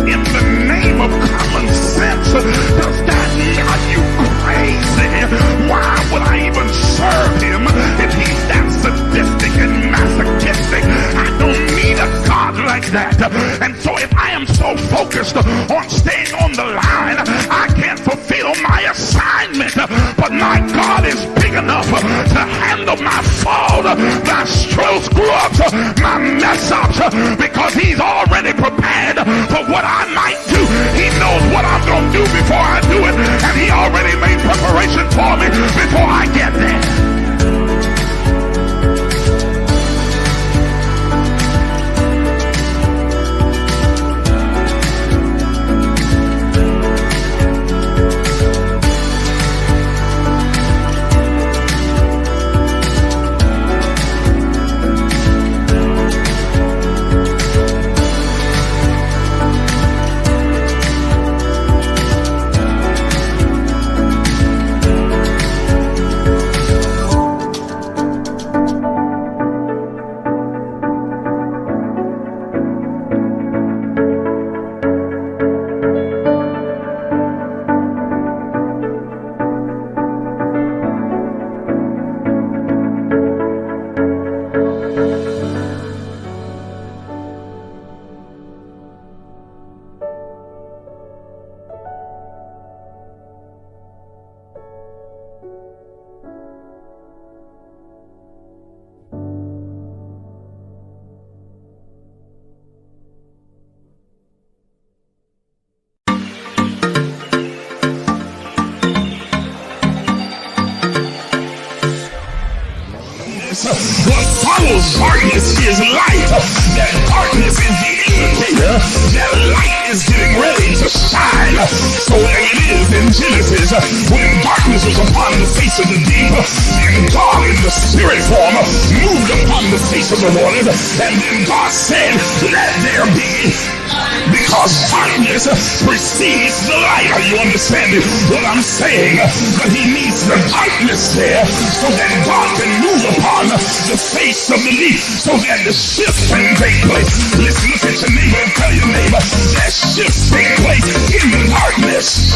in the name of common sense, does that mean, are you crazy? Why would I even serve him if he's that sadistic and masochistic? I don't need a God like that. And so if I am so focused on staying on the line, I can't fulfill my assignment. But my God is big enough to handle my fault, my strokes, screw-ups, my mess-ups, because he's already prepared for what I might do. He knows what I'm going to do before I do it, and he already made preparation for me before I get there. What follows darkness is light. That darkness is the indicator that light is getting ready to shine. So there it is in Genesis, when darkness was upon the face of the deep, and God in the spirit form moved upon the face of the waters, and then God said, let there be. Because darkness precedes the light. Are you understanding what I'm saying? But he needs the darkness there so that God can move upon the face of the deep, so that the shift can take place. Listen, look at your neighbor and tell your neighbor that shift take place in the darkness.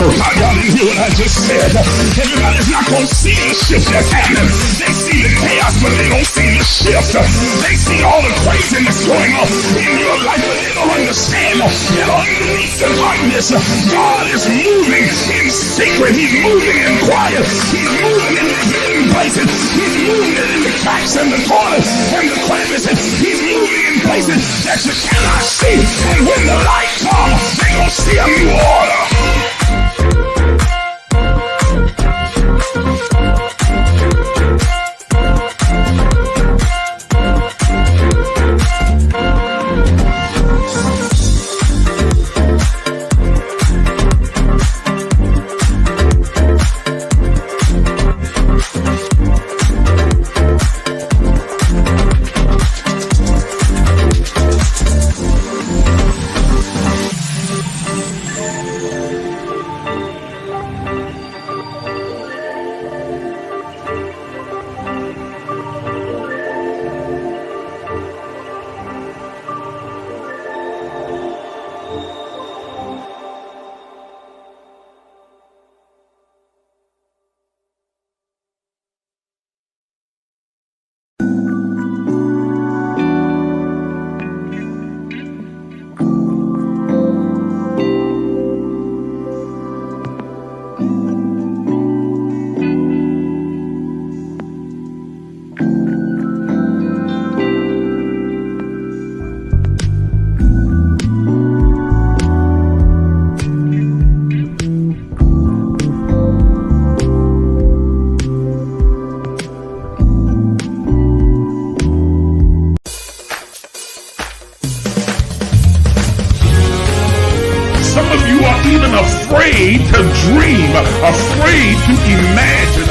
Oh God, y'all didn't hear what I just said. Everybody's not going to see the shift that's happening. They see the chaos, but they don't see the shift. They see all the craziness going on in your life, but they don't understand that underneath the darkness, God is moving in secret. He's moving in quiet. He's moving in the hidden places. He's moving in the cracks and the corners and the crevices. He's moving in places that you cannot see. And when the light comes, they're going to see a new order. Even afraid to dream, afraid to imagine.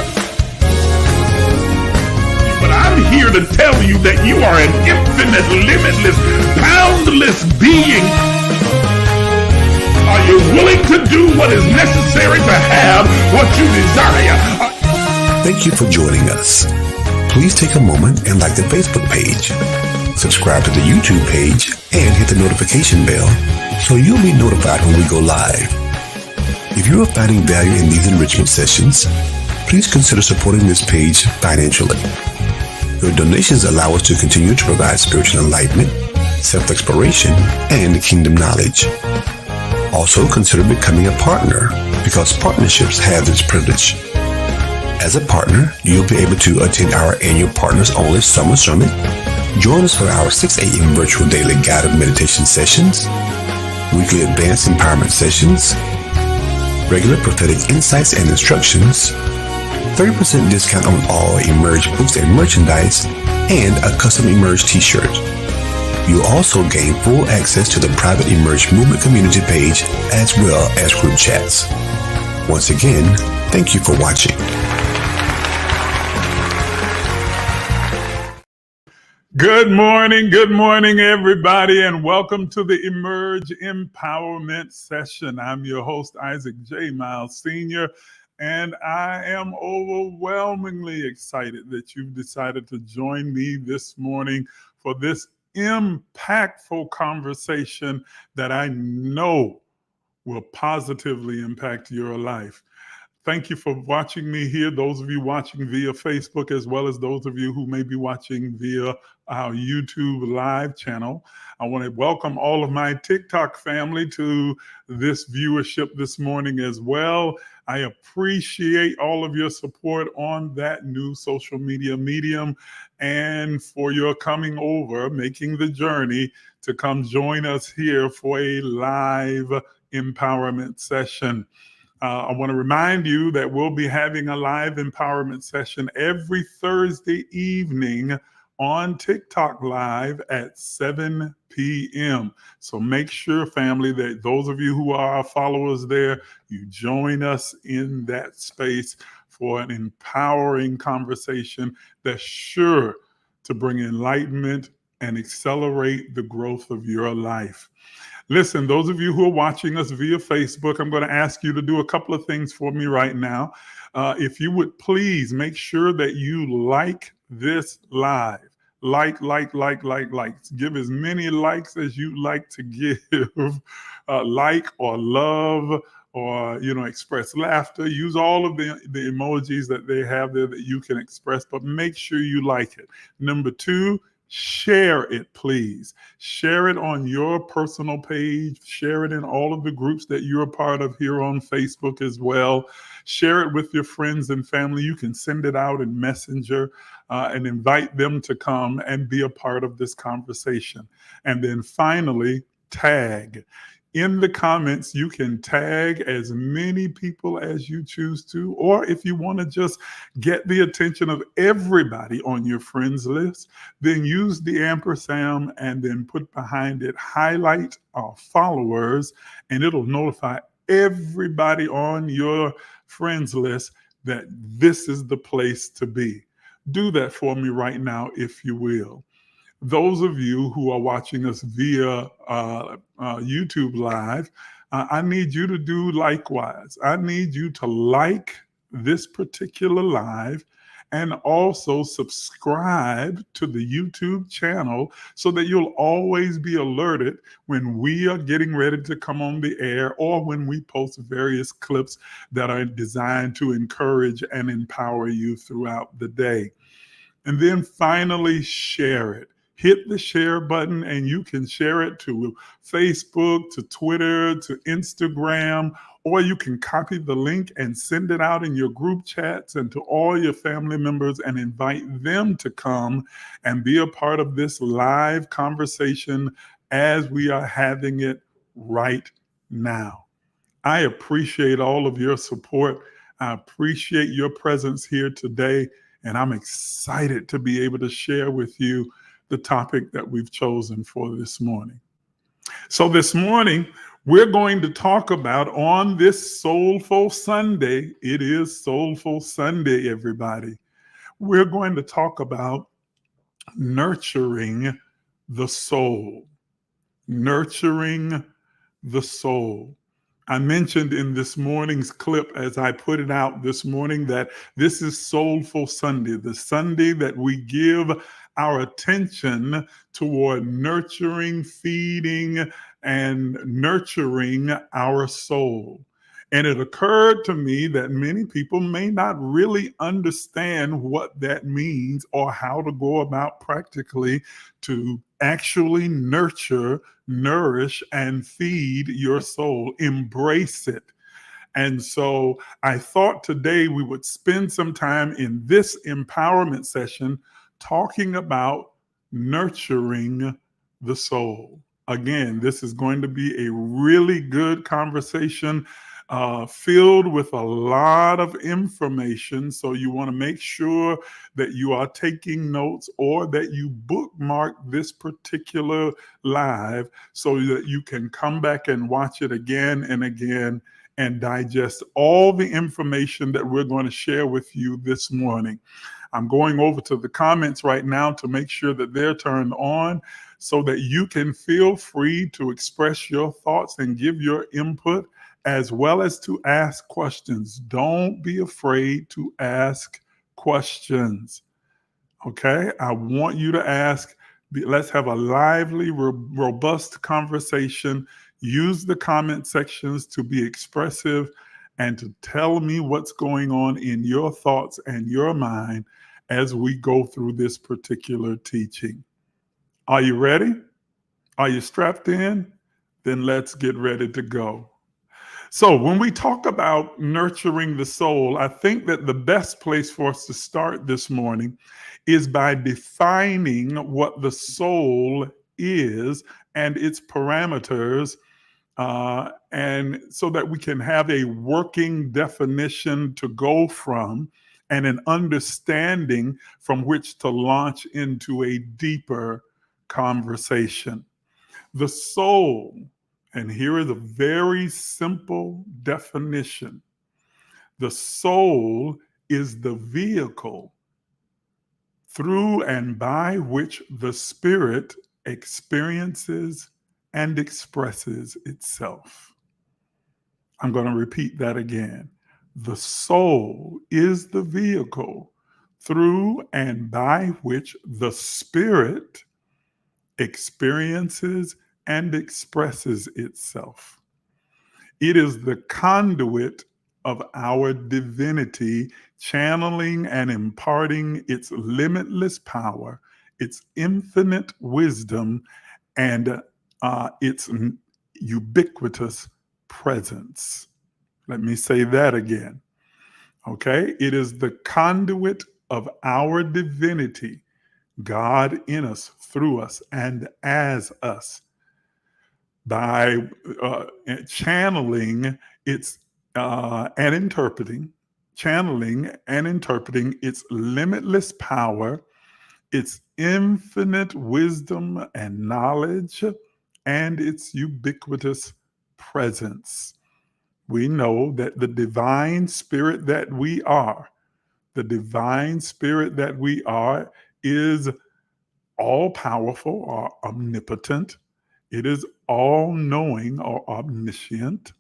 But I'm here to tell you that you are an infinite, limitless, boundless being. Are you willing to do what is necessary to have what you desire? Thank you for joining us. Please take a moment and like the Facebook page, subscribe to the YouTube page, and hit the notification bell so you'll be notified when we go live. If you are finding value in these enrichment sessions, please consider supporting this page financially. Your donations allow us to continue to provide spiritual enlightenment, self-exploration, and kingdom knowledge. Also, consider becoming a partner because partnerships have this privilege. As a partner, you'll be able to attend our annual Partners Only Summer Summit, join us for our 6 a.m. virtual daily guided meditation sessions, weekly advanced empowerment sessions, regular prophetic insights and instructions, 30% discount on all Emerge books and merchandise, and a custom Emerge t-shirt. You'll also gain full access to the private Emerge Movement community page as well as group chats. Once again, thank you for watching. Good morning, everybody, and welcome to the Emerge Empowerment Session. I'm your host, Isaac J. Miles Sr., and I am overwhelmingly excited that you've decided to join me this morning for this impactful conversation that I know will positively impact your life. Thank you for watching me here, those of you watching via Facebook, as well as those of you who may be watching via our YouTube live channel. I want to welcome all of my TikTok family to this viewership this morning as well. I appreciate all of your support on that new social media medium and for your coming over, making the journey to come join us here for a live empowerment session. I want to remind you that we'll be having a live empowerment session every Thursday evening on TikTok Live at 7 p.m. So make sure, family, that those of you who are our followers there, you join us in that space for an empowering conversation that's sure to bring enlightenment and accelerate the growth of your life. Listen, those of you who are watching us via Facebook, I'm going to ask you to do a couple of things for me right now. If you would please make sure that you like this live. Like. Give as many likes as you like to give. Like or love or, express laughter. Use all of the emojis that they have there that you can express, but make sure you like it. Number 2, share it, please. Share it on your personal page. Share it in all of the groups that you're a part of here on Facebook as well. Share it with your friends and family. You can send it out in Messenger and invite them to come and be a part of this conversation. And then finally, tag. In the comments, you can tag as many people as you choose to, or if you want to just get the attention of everybody on your friends list, then use the ampersand and then put behind it, highlight our followers, and it'll notify everybody on your friends list that this is the place to be. Do that for me right now, if you will. Those of you who are watching us via YouTube Live, I need you to do likewise. I need you to like this particular live and also subscribe to the YouTube channel so that you'll always be alerted when we are getting ready to come on the air or when we post various clips that are designed to encourage and empower you throughout the day. And then finally, share it. Hit the share button and you can share it to Facebook, to Twitter, to Instagram, or you can copy the link and send it out in your group chats and to all your family members and invite them to come and be a part of this live conversation as we are having it right now. I appreciate all of your support. I appreciate your presence here today, and I'm excited to be able to share with you the topic that we've chosen for this morning. So this morning, we're going to talk about on this Soulful Sunday. It is Soulful Sunday, everybody. We're going to talk about nurturing the soul. Nurturing the soul. I mentioned in this morning's clip, as I put it out this morning, that this is Soulful Sunday, the Sunday that we give our attention toward nurturing, feeding, and nurturing our soul. And it occurred to me that many people may not really understand what that means or how to go about practically to actually nurture, nourish, and feed your soul. Embrace it. And so I thought today we would spend some time in this empowerment session talking about nurturing the soul. Again, this is going to be a really good conversation filled with a lot of information. So you want to make sure that you are taking notes or that you bookmark this particular live so that you can come back and watch it again and again and digest all the information that we're going to share with you this morning. I'm going over to the comments right now to make sure that they're turned on so that you can feel free to express your thoughts and give your input as well as to ask questions. Don't be afraid to ask questions. Okay? I want you to ask. Let's have a lively, robust conversation. Use the comment sections to be expressive and to tell me what's going on in your thoughts and your mind as we go through this particular teaching. Are you ready? Are you strapped in? Then let's get ready to go. So when we talk about nurturing the soul, I think that the best place for us to start this morning is by defining what the soul is and its parameters, and so that we can have a working definition to go from and an understanding from which to launch into a deeper conversation. The soul, and here is a very simple definition. The soul is the vehicle through and by which the spirit experiences and expresses itself. I'm going to repeat that again. The soul is the vehicle through and by which the spirit experiences and expresses itself. It is the conduit of our divinity, channeling and imparting its limitless power, its infinite wisdom, and its ubiquitous presence. Let me say that again. Okay? It is the conduit of our divinity, God in us, through us, and as us, by channeling its and interpreting its limitless power, its infinite wisdom and knowledge, and its ubiquitous presence. We know that the divine spirit that we are, is all powerful or omnipotent. It is all knowing or omniscient,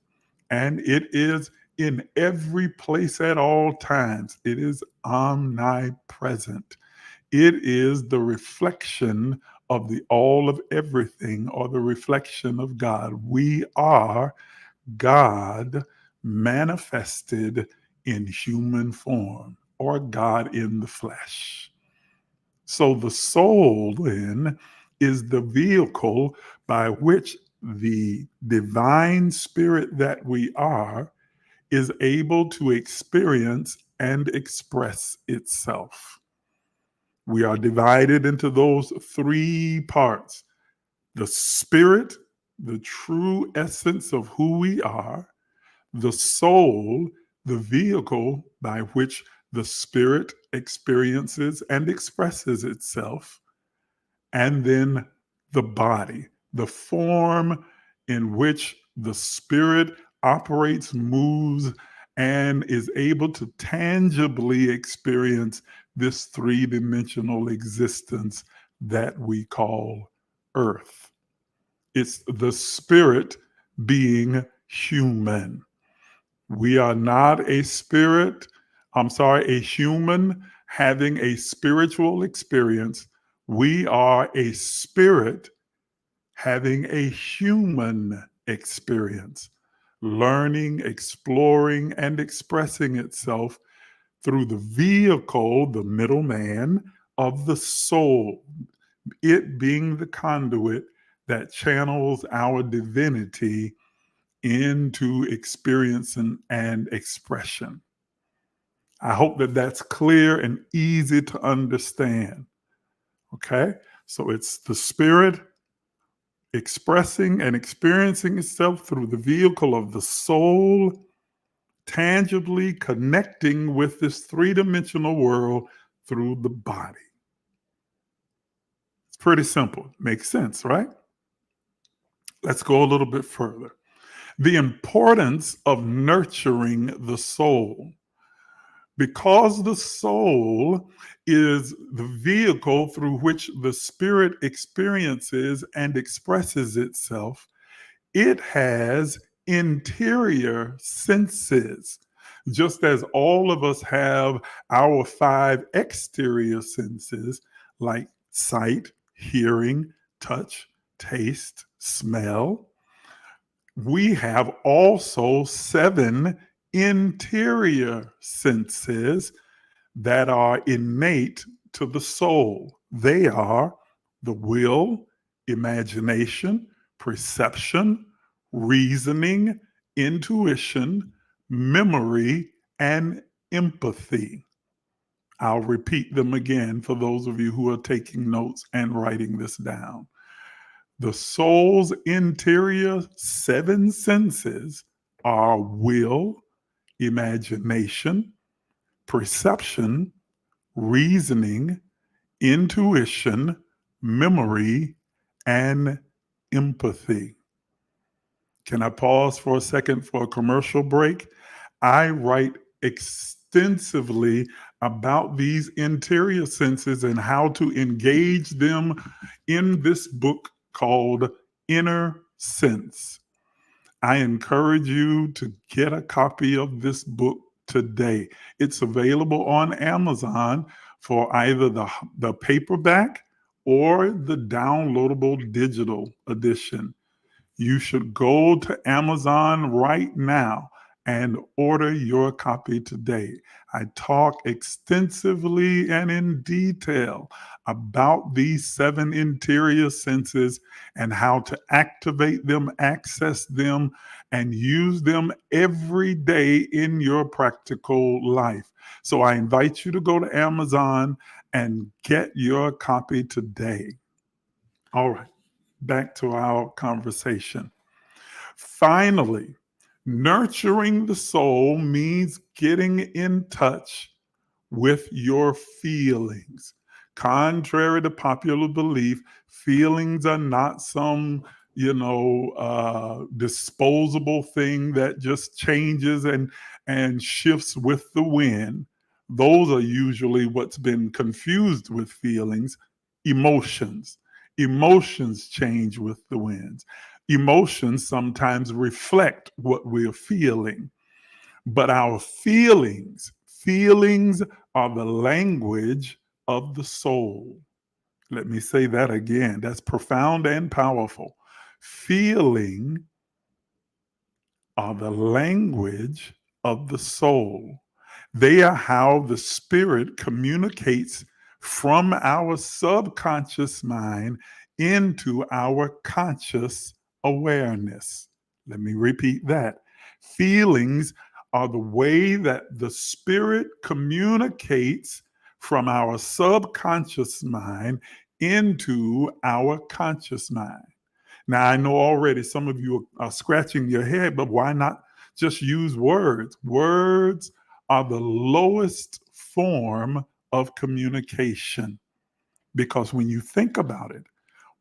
and it is in every place at all times. It is omnipresent. It is the reflection of the all of everything, or the reflection of God. We are God manifested in human form, or God in the flesh. So the soul then is the vehicle by which the divine spirit that we are is able to experience and express itself. We are divided into those three parts: the spirit, the true essence of who we are; the soul, the vehicle by which the spirit experiences and expresses itself; and then the body, the form in which the spirit operates, moves, and is able to tangibly experience this three-dimensional existence that we call Earth. It's the spirit being human. We are not a human having a spiritual experience. We are a spirit having a human experience, learning, exploring, and expressing itself through the vehicle, the middleman of the soul, it being the conduit that channels our divinity into experience and expression. I hope that that's clear and easy to understand. Okay? So it's the spirit expressing and experiencing itself through the vehicle of the soul, tangibly connecting with this three-dimensional world through the body. It's pretty simple. Makes sense, right? Let's go a little bit further. The importance of nurturing the soul. Because the soul is the vehicle through which the spirit experiences and expresses itself, it has interior senses, just as all of us have our 5 exterior senses like sight, hearing, touch, taste, smell. We have also 7 interior senses that are innate to the soul. They are the will, imagination, perception, reasoning, intuition, memory, and empathy. I'll repeat them again for those of you who are taking notes and writing this down. The soul's interior 7 senses are will, imagination, perception, reasoning, intuition, memory, and empathy. Can I pause for a second for a commercial break? I write extensively about these interior senses and how to engage them in this book called Inner Sense. I encourage you to get a copy of this book today. It's available on Amazon for either the paperback or the downloadable digital edition. You should go to Amazon right now and order your copy today. I talk extensively and in detail about these 7 interior senses and how to activate them, access them, and use them every day in your practical life. So I invite you to go to Amazon and get your copy today. All right, back to our conversation. Finally, nurturing the soul means getting in touch with your feelings. Contrary to popular belief, feelings are not some, disposable thing that just changes and shifts with the wind. Those are usually what's been confused with feelings. Emotions. Emotions change with the winds. Emotions sometimes reflect what we're feeling. But our feelings are the language of the soul. Let me say that again. That's profound and powerful. Feeling are the language of the soul. They are how the spirit communicates from our subconscious mind into our conscious awareness. Let me repeat that. Feelings are the way that the spirit communicates from our subconscious mind into our conscious mind. Now, I know already some of you are scratching your head, but why not just use words? Words are the lowest form of communication because when you think about it,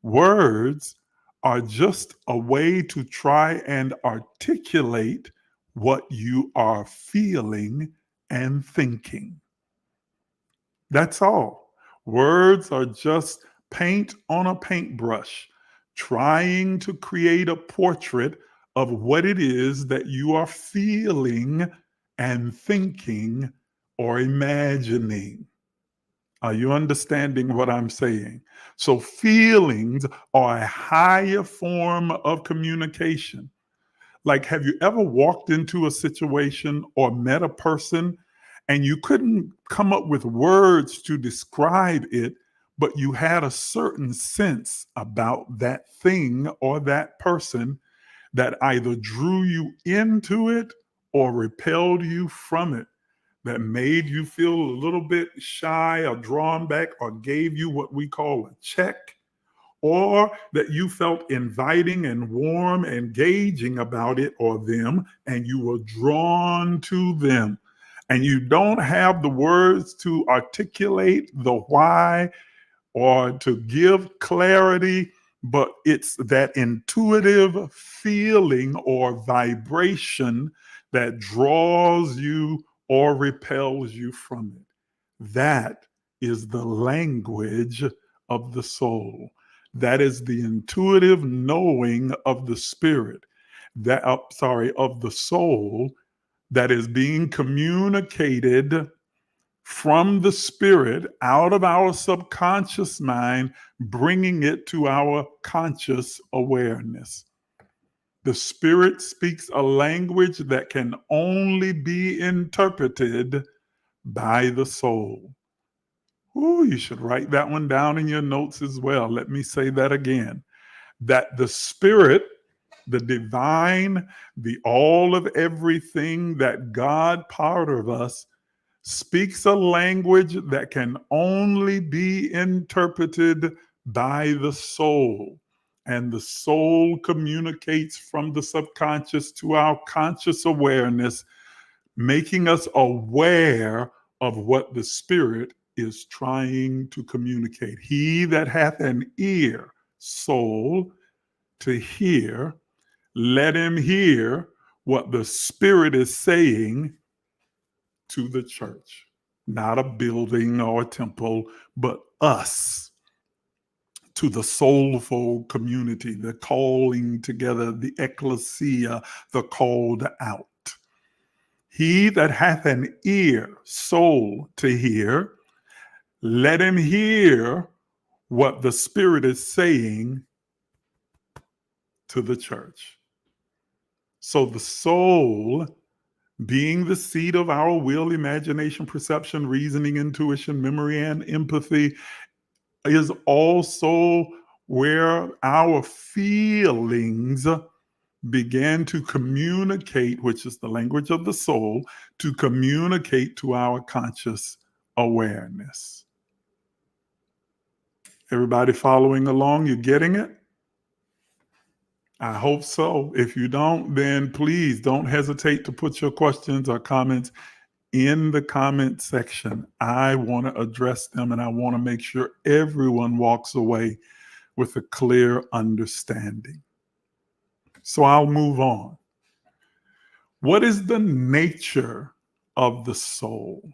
words are just a way to try and articulate what you are feeling and thinking. That's all. Words are just paint on a paintbrush, trying to create a portrait of what it is that you are feeling and thinking or imagining. Are you understanding what I'm saying? So feelings are a higher form of communication. Like, have you ever walked into a situation or met a person and you couldn't come up with words to describe it, but you had a certain sense about that thing or that person that either drew you into it or repelled you from it, that made you feel a little bit shy or drawn back or gave you what we call a check, or that you felt inviting and warm, engaging about it or them, and you were drawn to them. And you don't have the words to articulate the why or to give clarity, but it's that intuitive feeling or vibration that draws you or repels you from it. That is the language of the soul. That is the intuitive knowing of the spirit, of the soul, that is being communicated from the spirit out of our subconscious mind, bringing it to our conscious awareness. The spirit speaks a language that can only be interpreted by the soul. Ooh, you should write that one down in your notes as well. Let me say that again. That the spirit, the divine, the all of everything, that God part of us, speaks a language that can only be interpreted by the soul. And the soul communicates from the subconscious to our conscious awareness, making us aware of what the spirit is trying to communicate. He that hath an ear, soul, to hear, let him hear what the spirit is saying to the church. Not a building or a temple, but us, to the soulful community, the calling together, the ecclesia, the called out. He that hath an ear, soul, to hear, let him hear what the Spirit is saying to the church. So the soul, being the seat of our will, imagination, perception, reasoning, intuition, memory, and empathy, is also where our feelings began to communicate, which is the language of the soul, to communicate to our conscious awareness. Everybody following along? You getting it? I hope so. If you don't, then please don't hesitate to put your questions or comments in the comment section. I want to address them, and I want to make sure everyone walks away with a clear understanding. So I'll move on. What is the nature of the soul?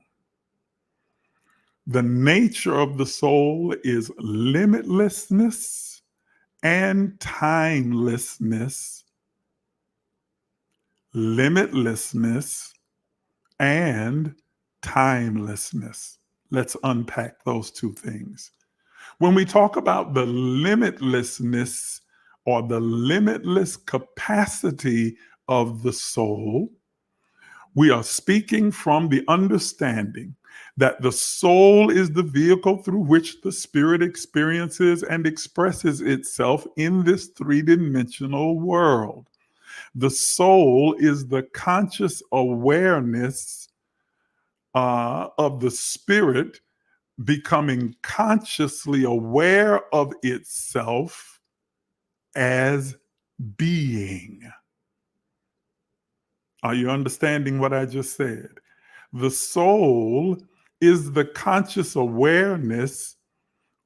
The nature of the soul is limitlessness and timelessness. Limitlessness and timelessness. Let's unpack those two things. When we talk about the limitlessness or the limitless capacity of the soul, we are speaking from the understanding that the soul is the vehicle through which the spirit experiences and expresses itself in this three-dimensional world. The soul is the conscious awareness of the spirit becoming consciously aware of itself as being. Are you understanding what I just said? The soul is the conscious awareness,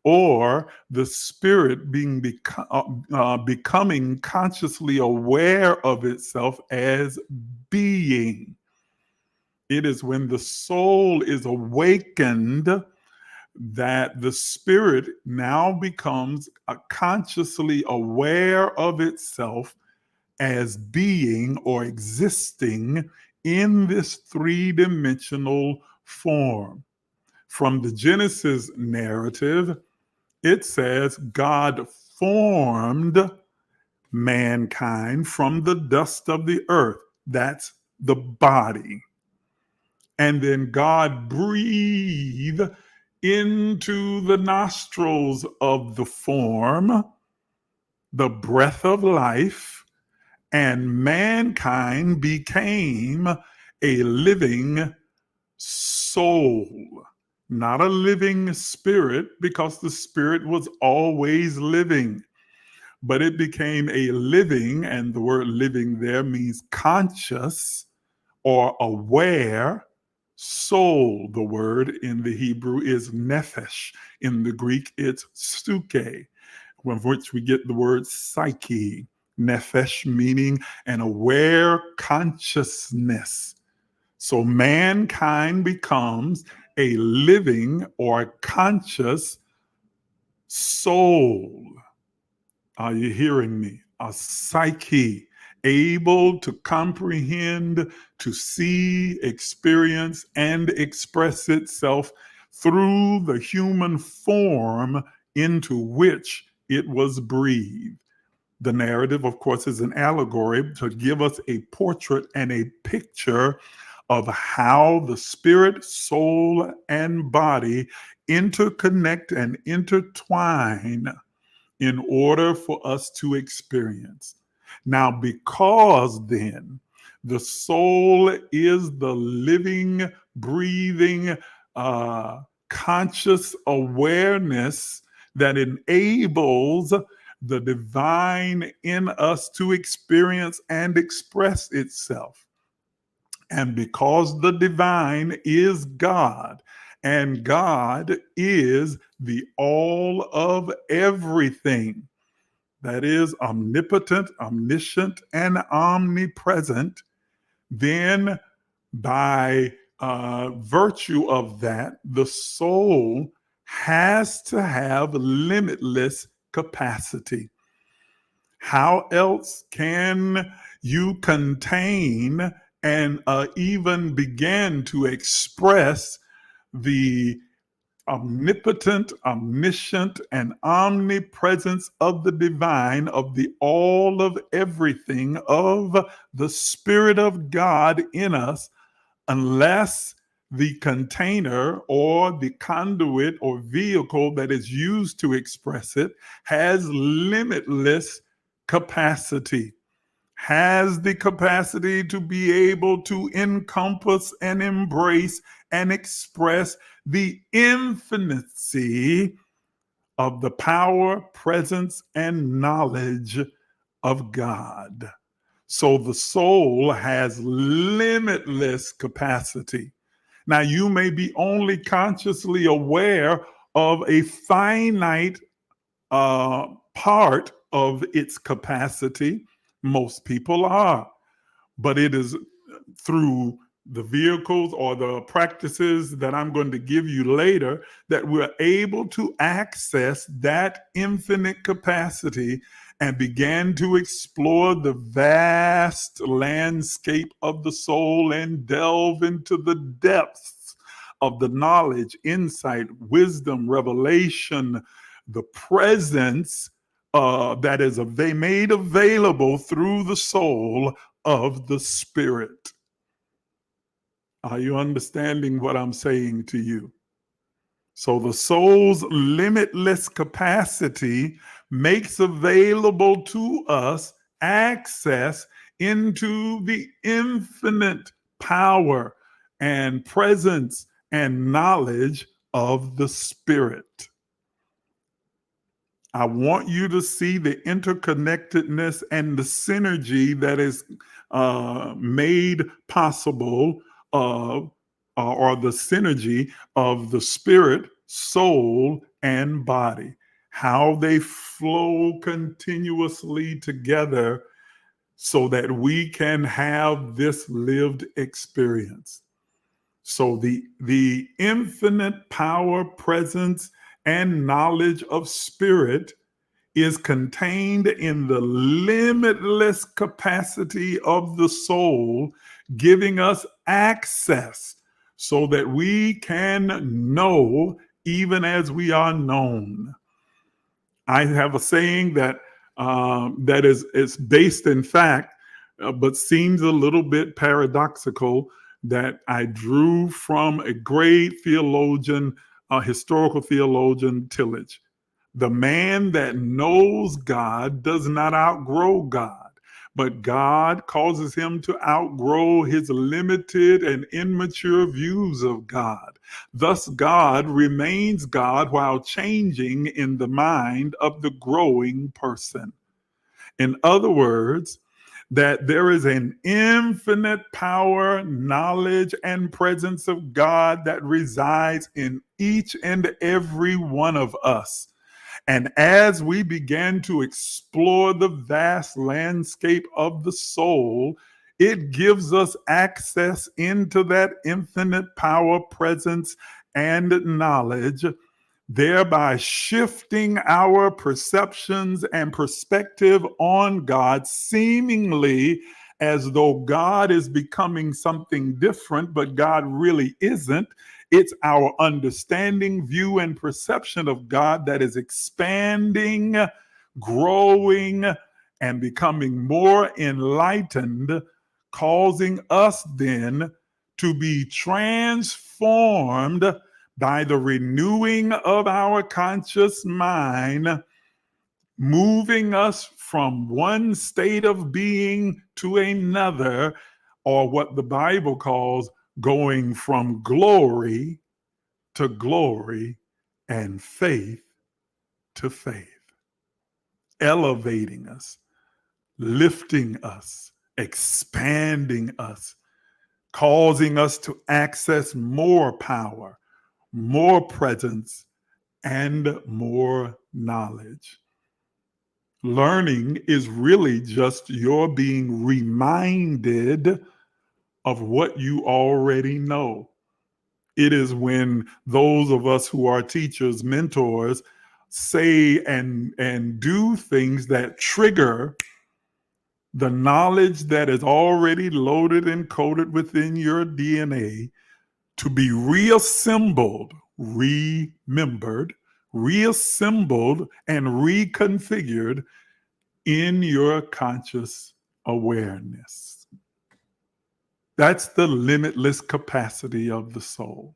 or the spirit becoming consciously aware of itself as being. It is when the soul is awakened that the spirit now becomes consciously aware of itself as being or existing in this three-dimensional form. From the Genesis narrative, it says God formed mankind from the dust of the earth. That's the body. And then God breathed into the nostrils of the form the breath of life, and mankind became a living soul. Not a living spirit, because the spirit was always living, but it became a living, and the word living there means conscious or aware soul. The word in the Hebrew is nephesh. In the Greek, it's psuche, from which we get the word psyche. Nephesh meaning an aware consciousness. So mankind becomes a living or conscious soul. Are you hearing me? A psyche, able to comprehend, to see, experience, and express itself through the human form into which it was breathed. The narrative, of course, is an allegory to give us a portrait and a picture of how the spirit, soul, and body interconnect and intertwine in order for us to experience. Now, because then the soul is the living, breathing, conscious awareness that enables the divine in us to experience and express itself. And because the divine is God, and God is the all of everything, that is omnipotent, omniscient, and omnipresent, then by virtue of that, the soul has to have limitless capacity. How else can you contain and even begin to express the omnipotent, omniscient, and omnipresence of the divine, of the all of everything, of the Spirit of God in us, unless the container or the conduit or vehicle that is used to express it has limitless capacity, has the capacity to be able to encompass and embrace and express the infinity of the power, presence, and knowledge of God. So the soul has limitless capacity. Now, you may be only consciously aware of a finite part of its capacity. Most people are, but it is through the vehicles or the practices that I'm going to give you later that we're able to access that infinite capacity and begin to explore the vast landscape of the soul and delve into the depths of the knowledge, insight, wisdom, revelation, the presence that is made available through the soul of the Spirit. Are you understanding what I'm saying to you? So the soul's limitless capacity makes available to us access into the infinite power and presence and knowledge of the Spirit. I want you to see the interconnectedness and the synergy that is made possible, or the synergy of the spirit, soul, and body, how they flow continuously together so that we can have this lived experience. So the infinite power, presence, and knowledge of spirit is contained in the limitless capacity of the soul, giving us access so that we can know even as we are known. I have a saying that that is based in fact, but seems a little bit paradoxical, that I drew from a great theologian, historical theologian, Tillage. The man that knows God does not outgrow God, but God causes him to outgrow his limited and immature views of God. Thus, God remains God while changing in the mind of the growing person. In other words, that there is an infinite power, knowledge, and presence of God that resides in each and every one of us. And as we began to explore the vast landscape of the soul, it gives us access into that infinite power, presence, and knowledge, thereby shifting our perceptions and perspective on God, seemingly as though God is becoming something different, but God really isn't. It's our understanding, view, and perception of God that is expanding, growing, and becoming more enlightened, causing us then to be transformed by the renewing of our conscious mind, moving us from one state of being to another, or what the Bible calls going from glory to glory and faith to faith, elevating us, lifting us, expanding us, causing us to access more power, more presence, and more knowledge. Learning is really just your being reminded of what you already know. It is when those of us who are teachers, mentors, say and do things that trigger the knowledge that is already loaded and coded within your DNA to be reassembled, remembered, reassembled, and reconfigured in your conscious awareness. That's the limitless capacity of the soul.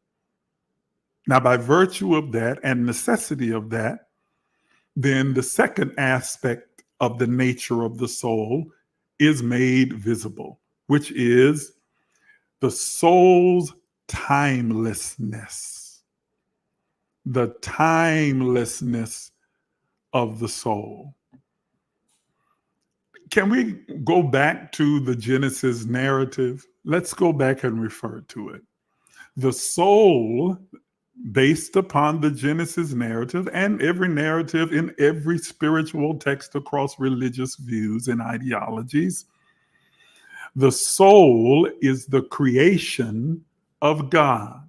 Now, by virtue of that and necessity of that, then the second aspect of the nature of the soul is made visible, which is the soul's timelessness. The timelessness of the soul. Can we go back to the Genesis narrative? Let's go back and refer to it. The soul, based upon the Genesis narrative and every narrative in every spiritual text across religious views and ideologies, the soul is the creation of God.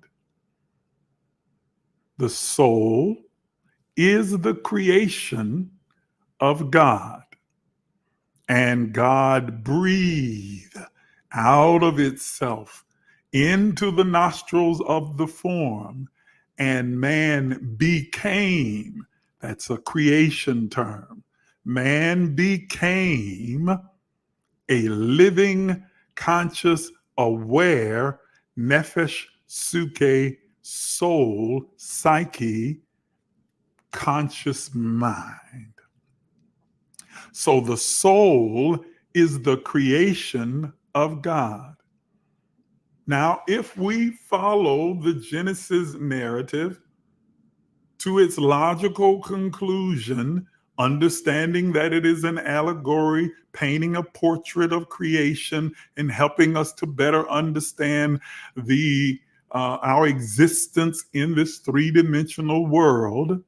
The soul is the creation of God. And God breathed out of itself into the nostrils of the form, and man became, that's a creation term, man became a living, conscious, aware, nefesh, suke, soul, psyche, conscious mind. So the soul is the creation of God. Now, if we follow the Genesis narrative to its logical conclusion, understanding that it is an allegory, painting a portrait of creation and helping us to better understand our existence in this three-dimensional world,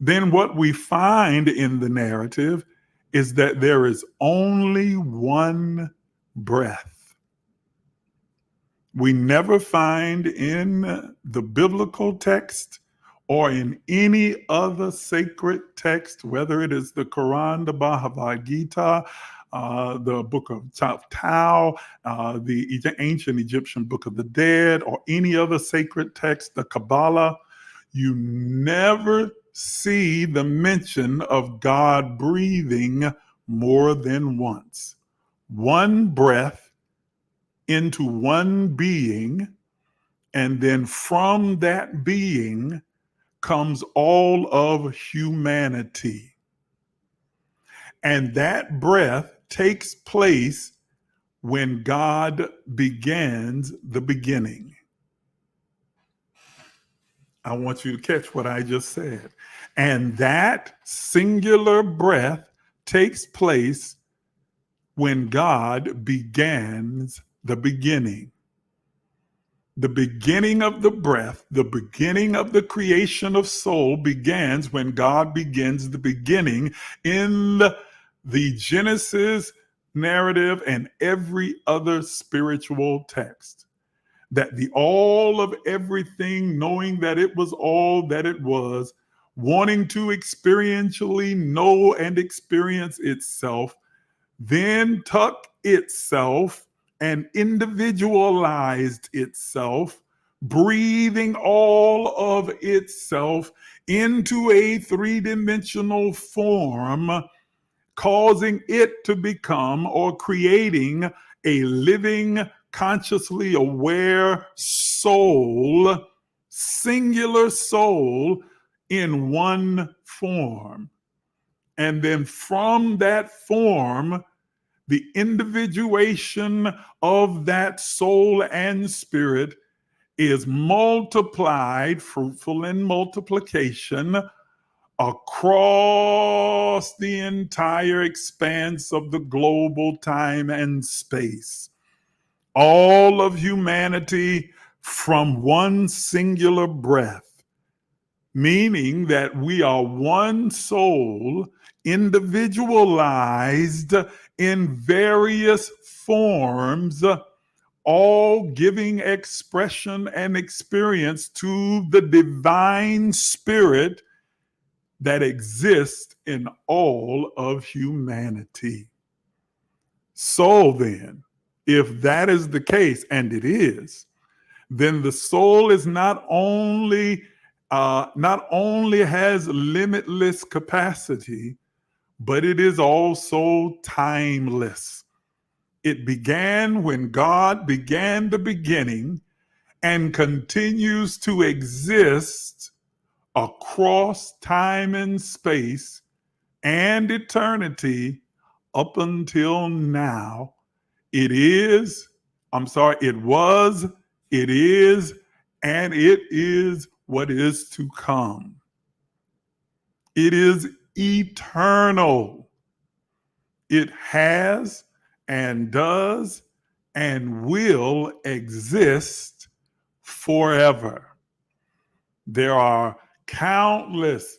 then what we find in the narrative is that there is only one breath. We never find in the biblical text or in any other sacred text, whether it is the Quran, the Bhagavad Gita, the book of Tao, the ancient Egyptian book of the dead, or any other sacred text, the Kabbalah, you never see the mention of God breathing more than once. One breath into one being, and then from that being comes all of humanity. And that breath takes place when God begins the beginning. I want you to catch what I just said. And that singular breath takes place when God begins the beginning. The beginning of the breath, the beginning of the creation of soul begins when God begins the beginning in the Genesis narrative and every other spiritual text. That the all of everything, knowing that it was all that it was, wanting to experientially know and experience itself, then took itself and individualized itself, breathing all of itself into a three-dimensional form, causing it to become or creating a living, consciously aware soul, singular soul in one form. And then from that form, the individuation of that soul and spirit is multiplied, fruitful in multiplication, across the entire expanse of the global time and space. All of humanity from one singular breath, meaning that we are one soul, individualized in various forms, all giving expression and experience to the divine spirit that exists in all of humanity. So then, if that is the case, and it is, then the soul is not only has limitless capacity, but it is also timeless. It began when God began the beginning and continues to exist across time and space and eternity up until now. It was, it is, and it is what is to come. It is eternal. It has and does and will exist forever. There are countless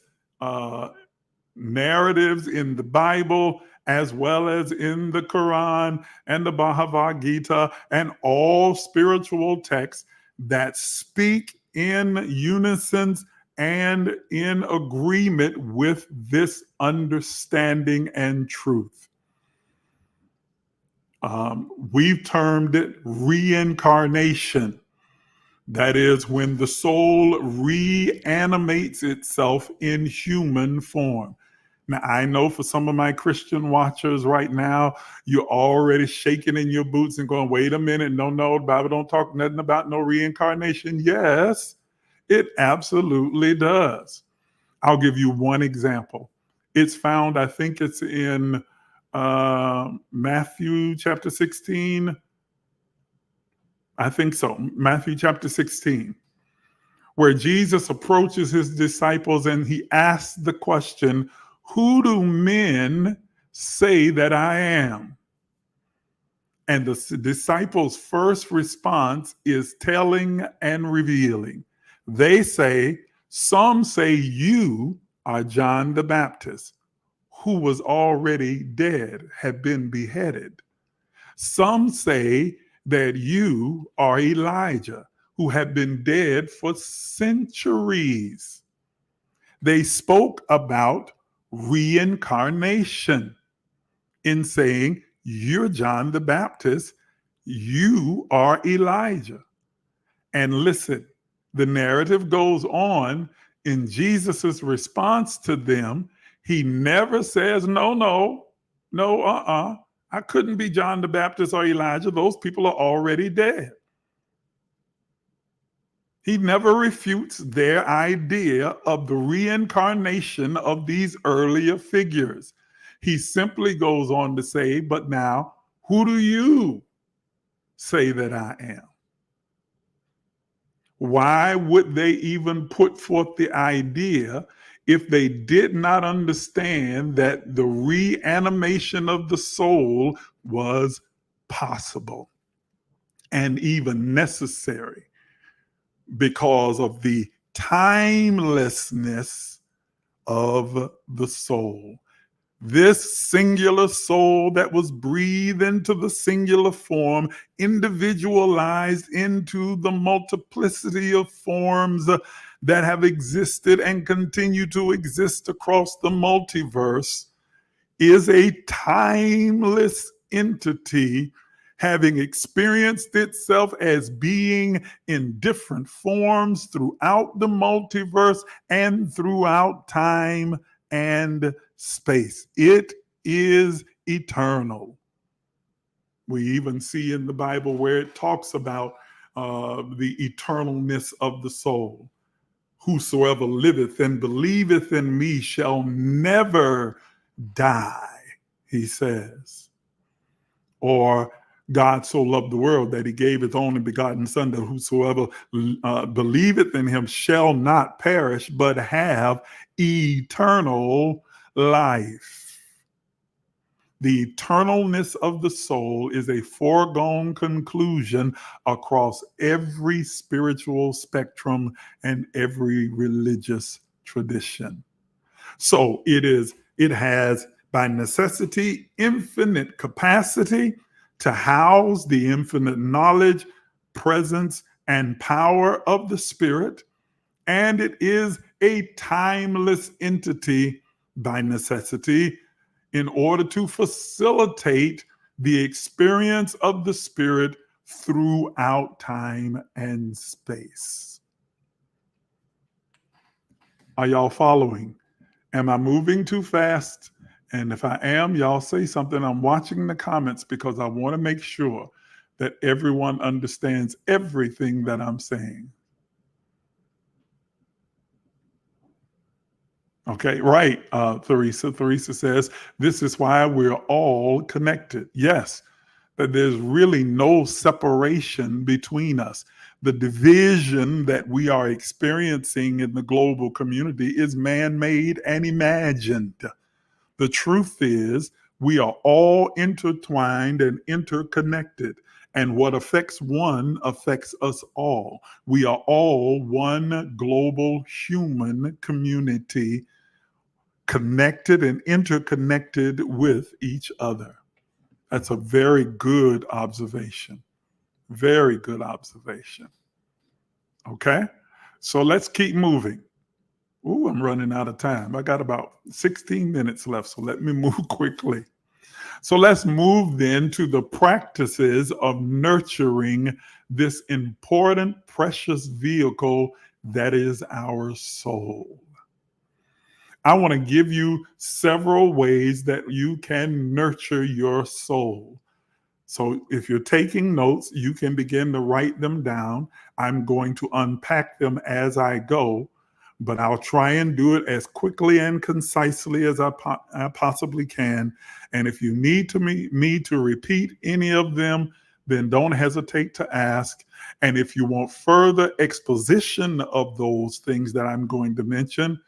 narratives in the Bible, as well as in the Quran and the Bhagavad Gita and all spiritual texts that speak in unison and in agreement with this understanding and truth. We've termed it reincarnation. That is when the soul reanimates itself in human form. Now, I know for some of my Christian watchers right now, you're already shaking in your boots and going, wait a minute, no, the Bible don't talk nothing about no reincarnation. Yes, it absolutely does. I'll give you one example. It's found, I think it's in Matthew chapter 16. I think so. Matthew chapter 16, where Jesus approaches his disciples and he asks the question, who do men say that I am? And the disciples' first response is telling and revealing. They say, some say you are John the Baptist, who was already dead, had been beheaded. Some say that you are Elijah, who had been dead for centuries. They spoke about reincarnation in saying, you're John the Baptist, you are Elijah. And listen, the narrative goes on in Jesus's response to them. He never says, no, I couldn't be John the Baptist or Elijah. Those people are already dead. He never refutes their idea of the reincarnation of these earlier figures. He simply goes on to say, but now, who do you say that I am? Why would they even put forth the idea if they did not understand that the reanimation of the soul was possible and even necessary because of the timelessness of the soul? This singular soul that was breathed into the singular form, individualized into the multiplicity of forms that have existed and continue to exist across the multiverse, is a timeless entity having experienced itself as being in different forms throughout the multiverse and throughout time and space. It is eternal. We even see in the Bible where it talks about the eternalness of the soul. Whosoever liveth and believeth in me shall never die, he says. Or God so loved the world that he gave his only begotten son, that whosoever believeth in him shall not perish, but have eternal life. The eternalness of the soul is a foregone conclusion across every spiritual spectrum and every religious tradition. So it has by necessity infinite capacity to house the infinite knowledge, presence, and power of the Spirit, and it is a timeless entity by necessity in order to facilitate the experience of the Spirit throughout time and space. Are y'all following? Am I moving too fast? And if I am, y'all say something. I'm watching the comments because I want to make sure that everyone understands everything that I'm saying. Okay, right, Theresa. Theresa says, this is why we're all connected. Yes, that there's really no separation between us. The division that we are experiencing in the global community is man-made and imagined. The truth is, we are all intertwined and interconnected, and what affects one affects us all. We are all one global human community, connected and interconnected with each other. That's a very good observation. Very good observation. Okay? So let's keep moving. Ooh, I'm running out of time. I got about 16 minutes left, so let me move quickly. So let's move then to the practices of nurturing this important, precious vehicle that is our soul. I want to give you several ways that you can nurture your soul. So if you're taking notes, you can begin to write them down. I'm going to unpack them as I go, but I'll try and do it as quickly and concisely as I possibly can. And if you need me to repeat any of them, then don't hesitate to ask. And if you want further exposition of those things that I'm going to mention,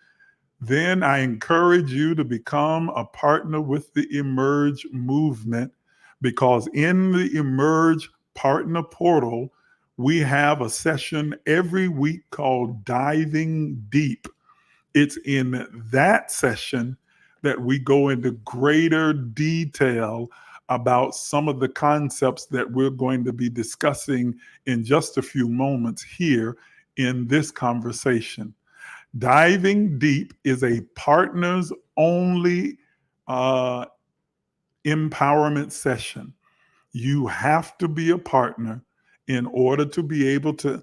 then I encourage you to become a partner with the Emerge movement, because in the Emerge Partner Portal, we have a session every week called Diving Deep. It's in that session that we go into greater detail about some of the concepts that we're going to be discussing in just a few moments here in this conversation. Diving Deep is a partners only empowerment session. You have to be a partner in order to be able to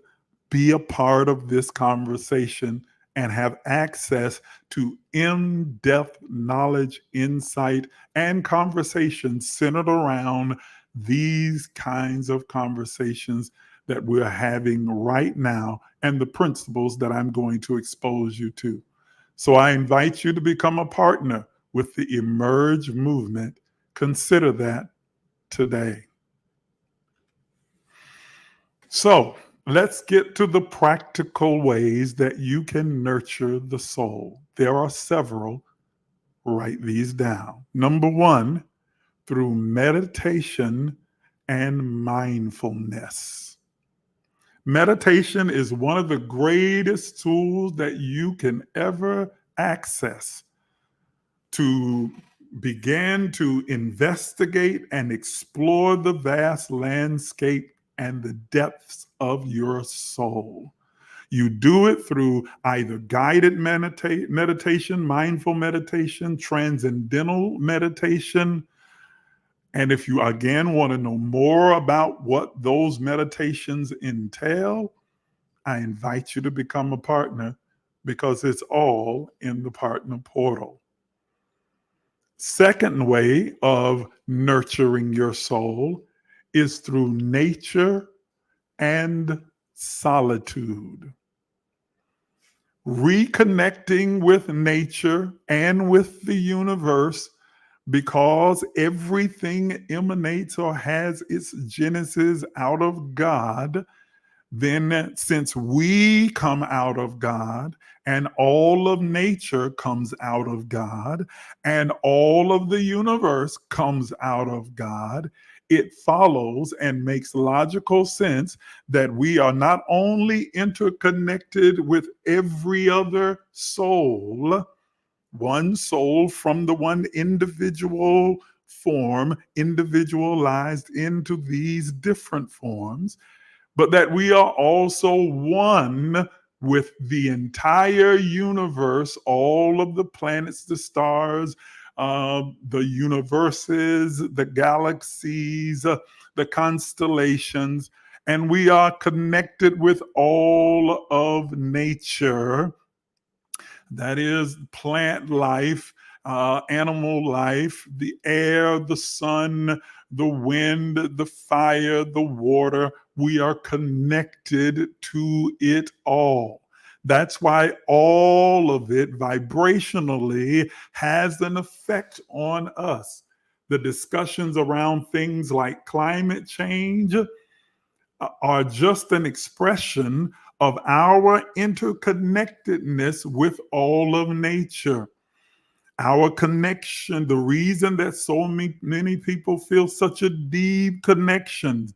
be a part of this conversation and have access to in-depth knowledge, insight, and conversations centered around these kinds of conversations that we're having right now and the principles that I'm going to expose you to. So I invite you to become a partner with the Emerge movement. Consider that today. So let's get to the practical ways that you can nurture the soul. There are several. Write these down. Number one, through meditation and mindfulness. Meditation is one of the greatest tools that you can ever access to begin to investigate and explore the vast landscape and the depths of your soul. You do it through either guided meditation, mindful meditation, transcendental meditation. And if you again want to know more about what those meditations entail, I invite you to become a partner because it's all in the partner portal. Second way of nurturing your soul is through nature and solitude. Reconnecting with nature and with the universe, because everything emanates or has its genesis out of God. Then, since we come out of God, and all of nature comes out of God, and all of the universe comes out of God, it follows and makes logical sense that we are not only interconnected with every other soul, one soul from the one individual form, individualized into these different forms, but that we are also one with the entire universe, all of the planets, the stars, the universes, the galaxies, the constellations, and we are connected with all of nature. That is plant life, animal life, the air, the sun, the wind, the fire, the water. We are connected to it all. That's why all of it vibrationally has an effect on us. The discussions around things like climate change are just an expression of our interconnectedness with all of nature. Our connection, the reason that so many people feel such a deep connection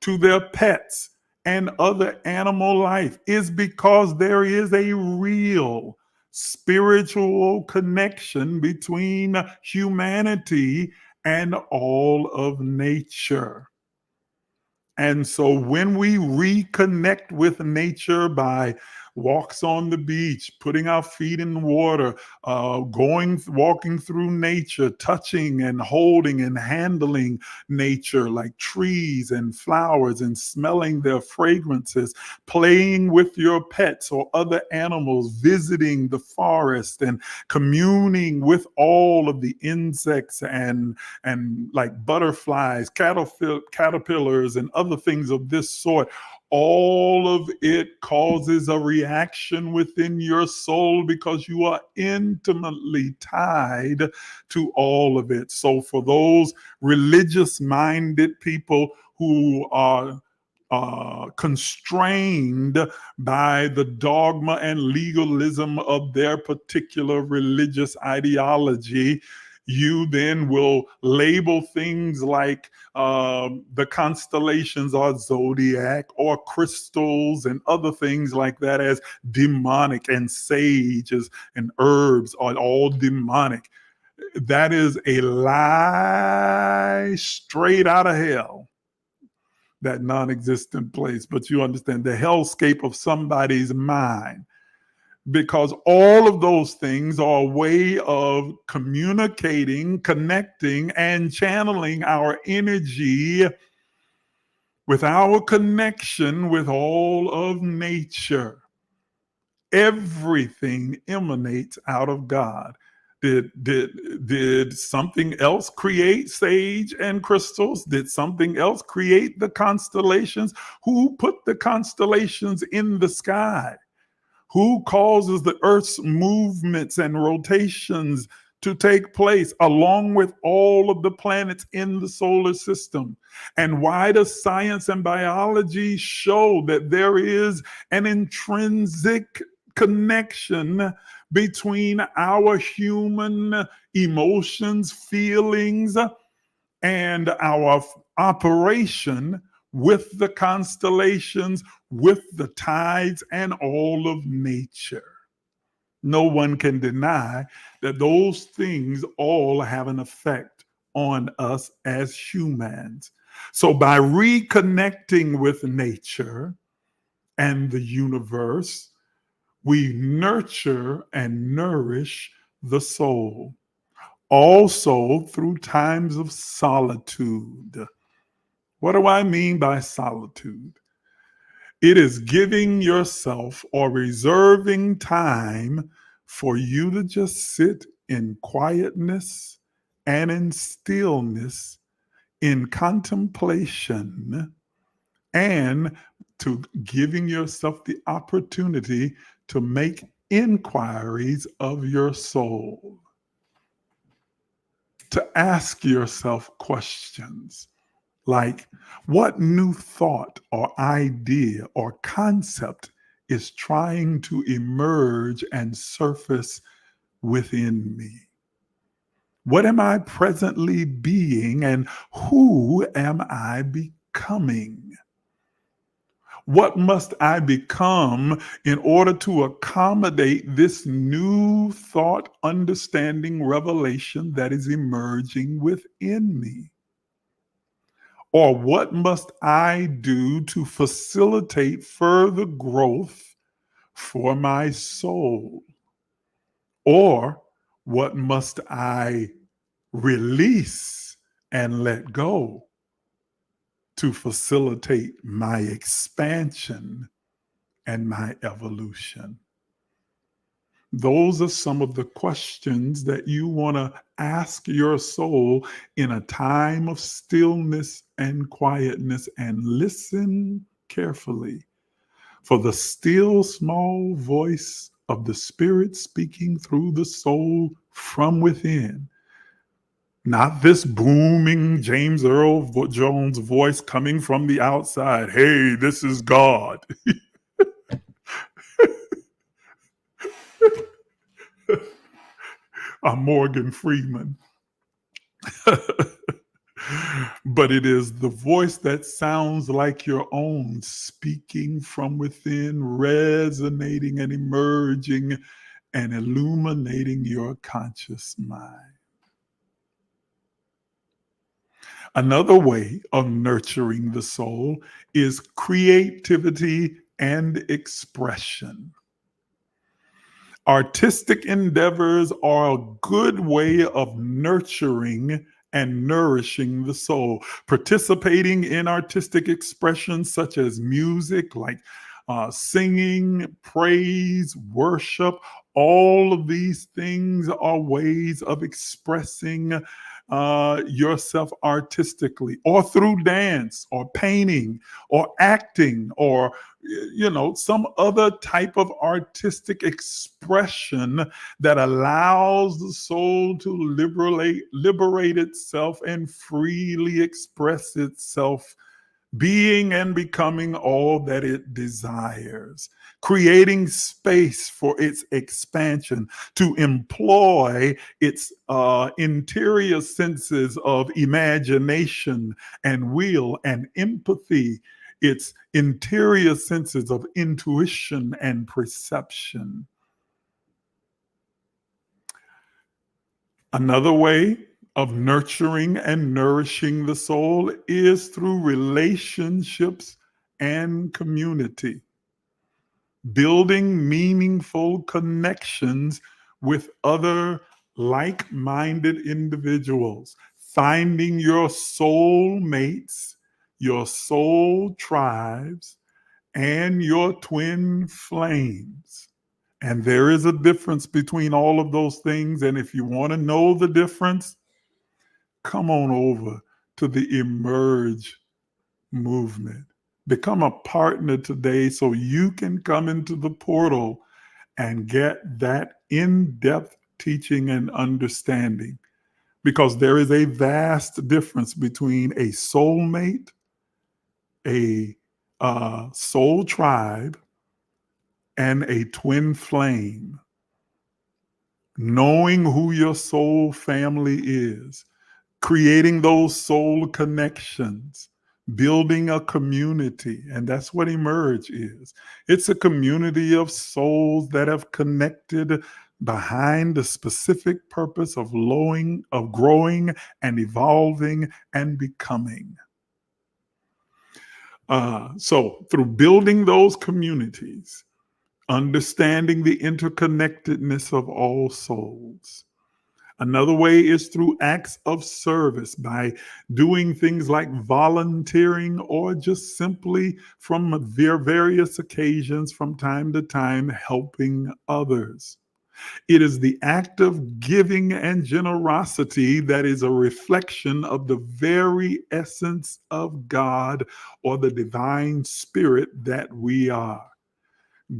to their pets and other animal life is because there is a real spiritual connection between humanity and all of nature. And so when we reconnect with nature by walks on the beach, putting our feet in the water, walking through nature, touching and holding and handling nature like trees and flowers and smelling their fragrances, playing with your pets or other animals, visiting the forest and communing with all of the insects and like butterflies, caterpillars, and other things of this sort. All of it causes a reaction within your soul because you are intimately tied to all of it. So for those religious-minded people who are constrained by the dogma and legalism of their particular religious ideology, you then will label things like the constellations or zodiac or crystals and other things like that as demonic, and sages and herbs are all demonic. That is a lie straight out of hell, that non-existent place. But you understand the hellscape of somebody's mind. because all of those things are a way of communicating, connecting, and channeling our energy with our connection with all of nature. Everything emanates out of God. Did something else create sage and crystals? Did something else create the constellations? Who put the constellations in the sky? Who causes the Earth's movements and rotations to take place along with all of the planets in the solar system? And why does science and biology show that there is an intrinsic connection between our human emotions, feelings, and our operation with the constellations, with the tides, and all of nature? No one can deny that those things all have an effect on us as humans. So by reconnecting with nature and the universe, we nurture and nourish the soul. Also through times of solitude. What do I mean by solitude? It is giving yourself or reserving time for you to just sit in quietness and in stillness, in contemplation, and to giving yourself the opportunity to make inquiries of your soul, to ask yourself questions like, what new thought or idea or concept is trying to emerge and surface within me? What am I presently being, and who am I becoming? What must I become in order to accommodate this new thought, understanding, revelation that is emerging within me? Or what must I do to facilitate further growth for my soul? Or what must I release and let go to facilitate my expansion and my evolution? Those are some of the questions that you want to ask your soul in a time of stillness and quietness, and listen carefully for the still small voice of the Spirit speaking through the soul from within. Not this booming James Earl Jones voice coming from the outside. Hey, this is God. I'm Morgan Freeman. But it is the voice that sounds like your own, speaking from within, resonating and emerging and illuminating your conscious mind. Another way of nurturing the soul is creativity and expression. Artistic endeavors are a good way of nurturing and nourishing the soul. Participating in artistic expressions such as music, like singing, praise, worship, all of these things are ways of expressing yourself artistically, or through dance or painting or acting, or some other type of artistic expression that allows the soul to liberate itself and freely express itself, being and becoming all that it desires, creating space for its expansion, to employ its interior senses of imagination and will and empathy, its interior senses of intuition and perception. Another way of nurturing and nourishing the soul is through relationships and community. building meaningful connections with other like-minded individuals, finding your soul mates, your soul tribes, and your twin flames. And there is a difference between all of those things. And if you want to know the difference, come on over to the Emerge movement. Become a partner today so you can come into the portal and get that in-depth teaching and understanding. Because there is a vast difference between a soulmate, a soul tribe, and a twin flame. Knowing who your soul family is, creating those soul connections, building a community. And that's what Emerge is. It's a community of souls that have connected behind the specific purpose of growing and evolving and becoming. So through building those communities, understanding the interconnectedness of all souls. Another way is through acts of service by doing things like volunteering or just simply from their various occasions from time to time helping others. It is the act of giving and generosity that is a reflection of the very essence of God or the divine spirit that we are.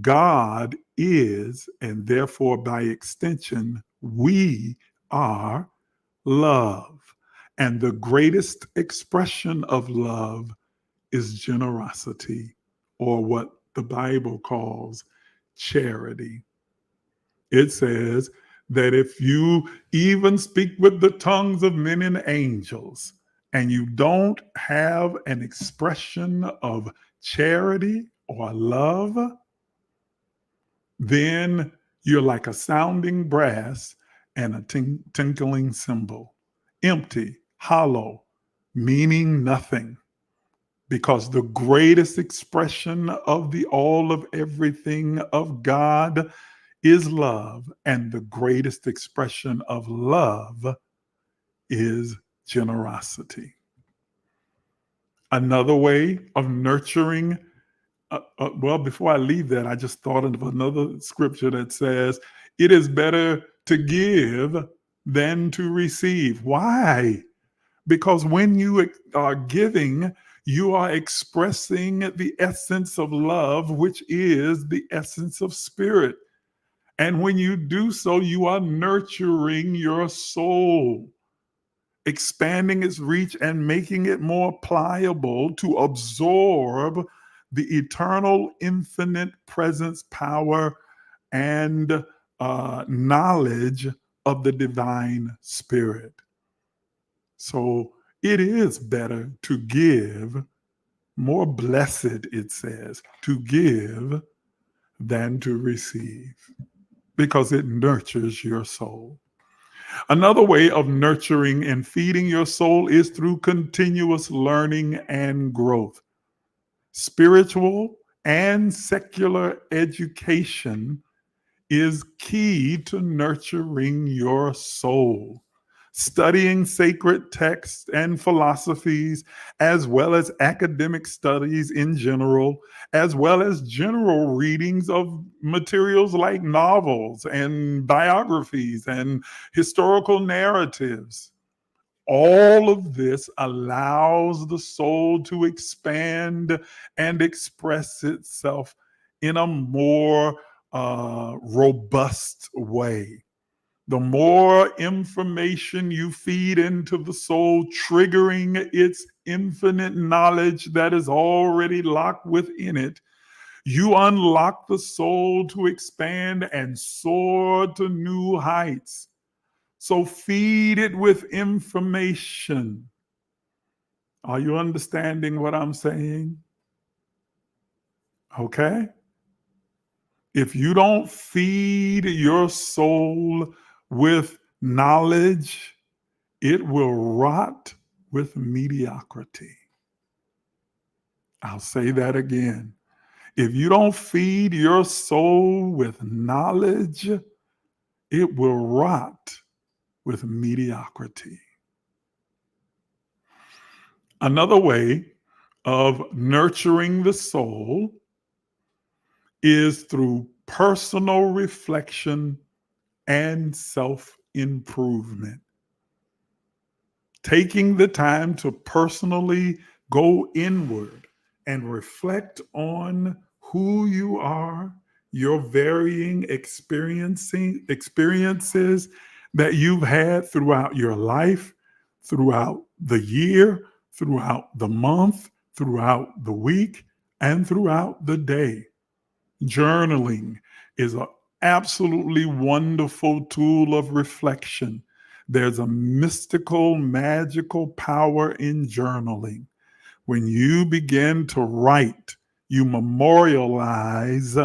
God is, and therefore by extension, we are love. And the greatest expression of love is generosity, or what the Bible calls charity. It says that if you even speak with the tongues of men and angels, and you don't have an expression of charity or love, then you're like a sounding brass and a tinkling cymbal, empty, hollow, meaning nothing. Because the greatest expression of the all of everything of God is love, and the greatest expression of love is generosity. Another way of nurturing well, before I leave that, I just thought of another scripture that says, it is better to give than to receive. Why? Because when you are giving, you are expressing the essence of love, which is the essence of spirit. And when you do so, you are nurturing your soul, expanding its reach and making it more pliable to absorb the eternal, infinite presence, power, and knowledge of the divine spirit. So it is better to give, more blessed, it says, to give than to receive, because it nurtures your soul. Another way of nurturing and feeding your soul is through continuous learning and growth. Spiritual and secular education is key to nurturing your soul. Studying sacred texts and philosophies, as well as academic studies in general, as well as general readings of materials like novels and biographies and historical narratives. All of this allows the soul to expand and express itself in a more robust way. The more information you feed into the soul, triggering its infinite knowledge that is already locked within it, you unlock the soul to expand and soar to new heights. So feed it with information. Are you understanding what I'm saying? Okay? If you don't feed your soul with knowledge, it will rot with mediocrity. I'll say that again. If you don't feed your soul with knowledge, it will rot with mediocrity. Another way of nurturing the soul is through personal reflection and self-improvement. Taking the time to personally go inward and reflect on who you are, your varying experiences that you've had throughout your life, throughout the year, throughout the month, throughout the week, and throughout the day. Journaling is an absolutely wonderful tool of reflection. There's a mystical, magical power in journaling. When you begin to write, you memorialize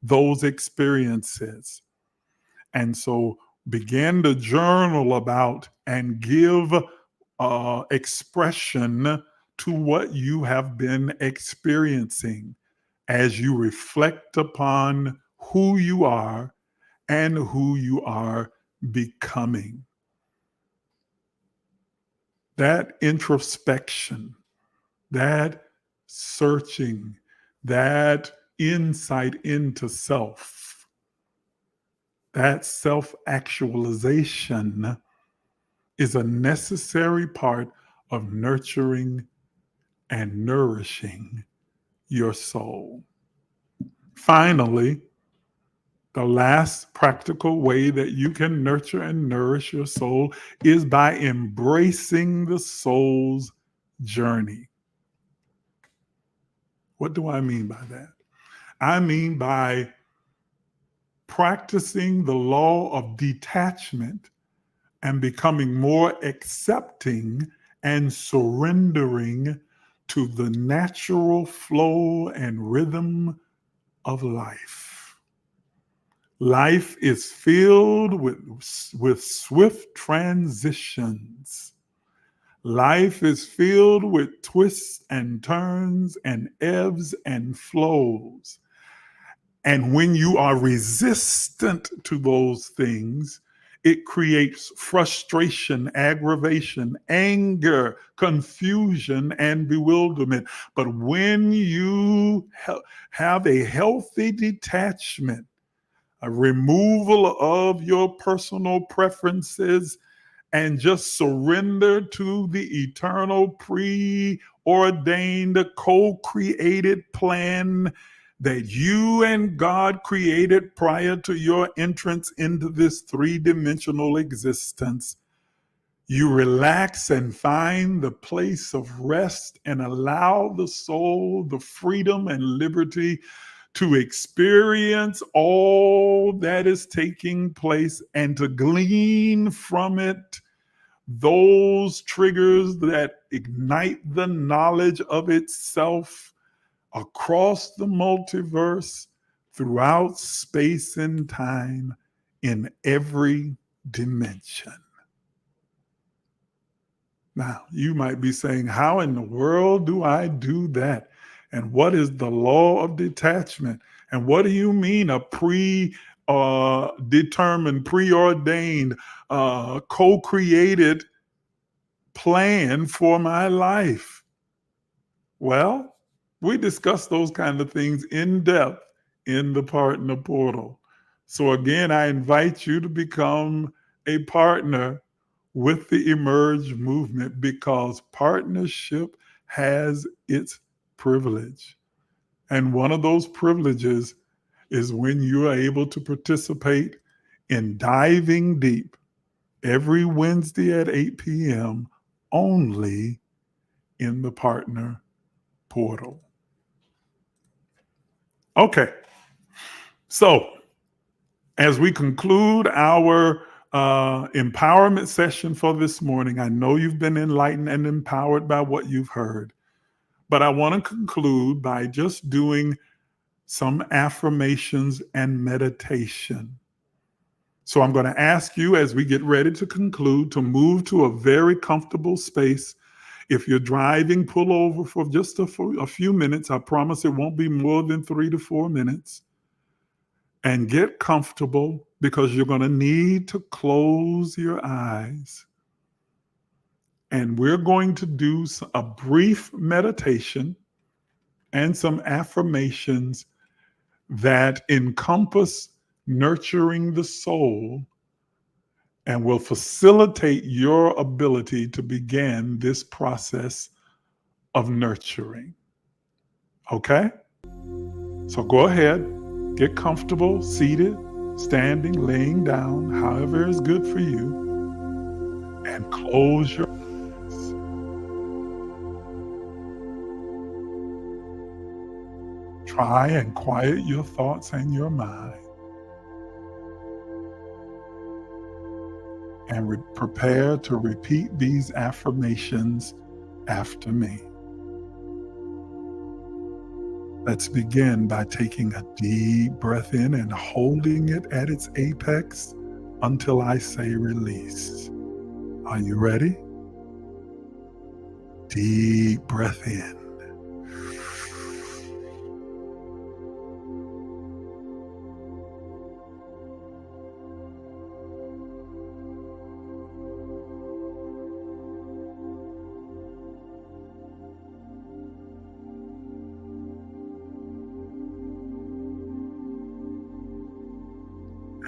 those experiences. And so begin to journal about and give expression to what you have been experiencing as you reflect upon who you are and who you are becoming. That introspection, that searching, that insight into self, that self-actualization is a necessary part of nurturing and nourishing your soul. Finally, the last practical way that you can nurture and nourish your soul is by embracing the soul's journey. What do I mean by that? I mean by practicing the law of detachment and becoming more accepting and surrendering to the natural flow and rhythm of life. Life is filled with swift transitions. Life is filled with twists and turns and ebbs and flows. And when you are resistant to those things, it creates frustration, aggravation, anger, confusion, and bewilderment. But when you have a healthy detachment, a removal of your personal preferences, and just surrender to the eternal, preordained, co-created plan that you and God created prior to your entrance into this three-dimensional existence, you relax and find the place of rest and allow the soul the freedom and liberty to experience all that is taking place and to glean from it those triggers that ignite the knowledge of itself across the multiverse, throughout space and time, in every dimension. Now, you might be saying, how in the world do I do that? And what is the law of detachment? And what do you mean a determined, preordained, co-created plan for my life? Well, we discussed those kind of things in depth in the partner portal. So again, I invite you to become a partner with the Emerge movement, because partnership has its privilege. And one of those privileges is when you are able to participate in Diving Deep every Wednesday at 8 p.m. only in the partner portal. Okay. So as we conclude our empowerment session for this morning, I know you've been enlightened and empowered by what you've heard, but I want to conclude by just doing some affirmations and meditation. So I'm going to ask you, as we get ready to conclude, to move to a very comfortable space If you're driving, pull over for just a few minutes. I promise it won't be more than 3 to 4 minutes. And get comfortable, because you're going to need to close your eyes. And we're going to do a brief meditation and some affirmations that encompass nurturing the soul and will facilitate your ability to begin this process of nurturing. Okay? So go ahead, get comfortable, seated, standing, laying down, however is good for you, and close your eyes. Try and quiet your thoughts and your mind. And prepare to repeat these affirmations after me. Let's begin by taking a deep breath in and holding it at its apex until I say release. Are you ready? Deep breath in.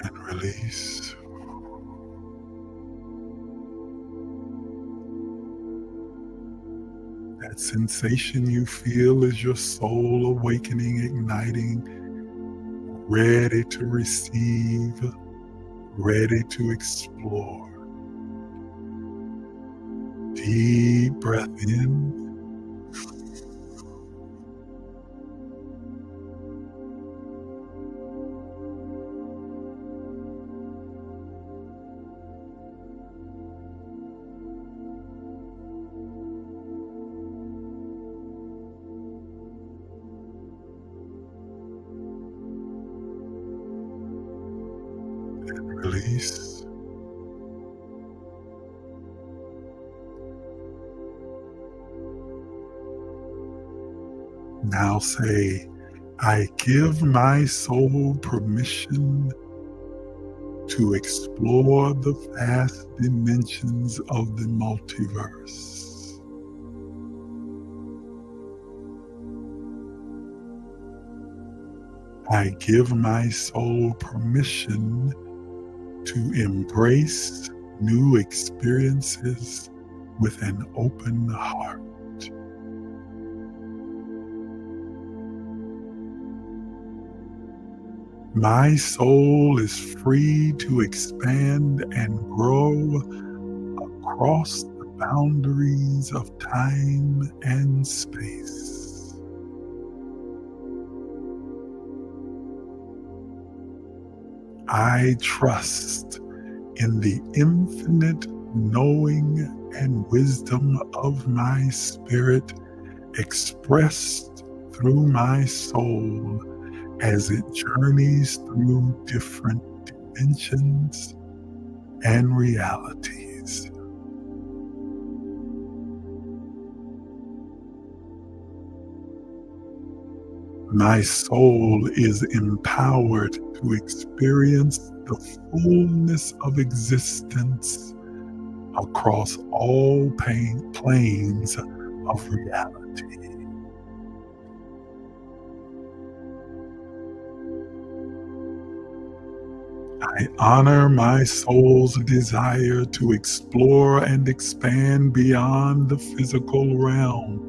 And release. That sensation you feel is your soul awakening, igniting, ready to receive, ready to explore. Deep breath in. Release. Now say, I give my soul permission to explore the vast dimensions of the multiverse. I give my soul permission to embrace new experiences with an open heart. My soul is free to expand and grow across the boundaries of time and space. I trust in the infinite knowing and wisdom of my spirit expressed through my soul as it journeys through different dimensions and realities. My soul is empowered to experience the fullness of existence across all planes of reality. I honor my soul's desire to explore and expand beyond the physical realm,